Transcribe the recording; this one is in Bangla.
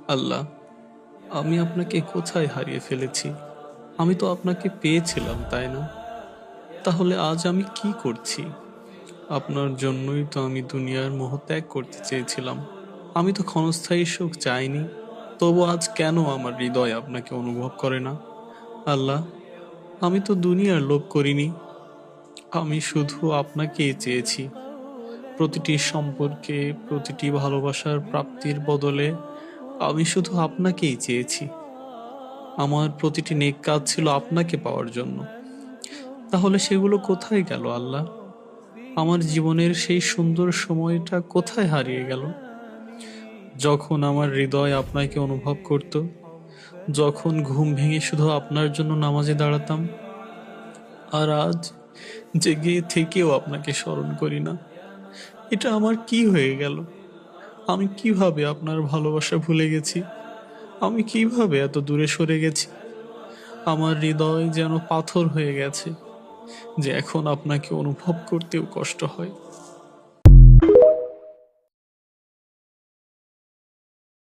আল্লাহ, আমি আপনাকে কোথায় হারিয়ে ফেলেছি? আমি তো আপনাকে পেয়েছিলাম, তাই না? তাহলে আজ আমি কি করছি? আপনার জন্যই তো আমি দুনিয়ার মোহ ত্যাগ করতে চেয়েছিলাম। আমি তো ক্ষণস্থায়ী সুখ চাইনি। তবু আজ কেন আমার হৃদয় আপনাকে অনুভব করে না? আল্লাহ, আমি তো দুনিয়ার লোভ করিনি। আমি শুধু আপনাকেই চেয়েছি। প্রতিটি সম্পর্কে, প্রতিটি ভালোবাসার প্রাপ্তির বদলে আমি শুধু আপনাকেই চেয়েছি। আমার প্রতিটি নেক কাজ ছিল আপনাকে পাওয়ার জন্য। তাহলে সেগুলো কোথায় গেল আল্লাহ? আমার জীবনের সেই সুন্দর সময়টা কোথায় হারিয়ে গেল? যখন আমার হৃদয় আপনাকে অনুভব করত, যখন ঘুম ভেঙে শুধু আপনার জন্য নামাজে দাঁড়াতাম। আর আজ জেগে থেকেও আপনাকে স্মরণ করি না। এটা আমার কি হয়ে গেল? আমি কিভাবে আপনার ভালোবাসা ভুলে গেছি? আমি কিভাবে এত দূরে সরে গেছি? আমার হৃদয় যেন পাথর হয়ে গেছে, যে এখন আপনাকে অনুভব করতেও কষ্ট হয়।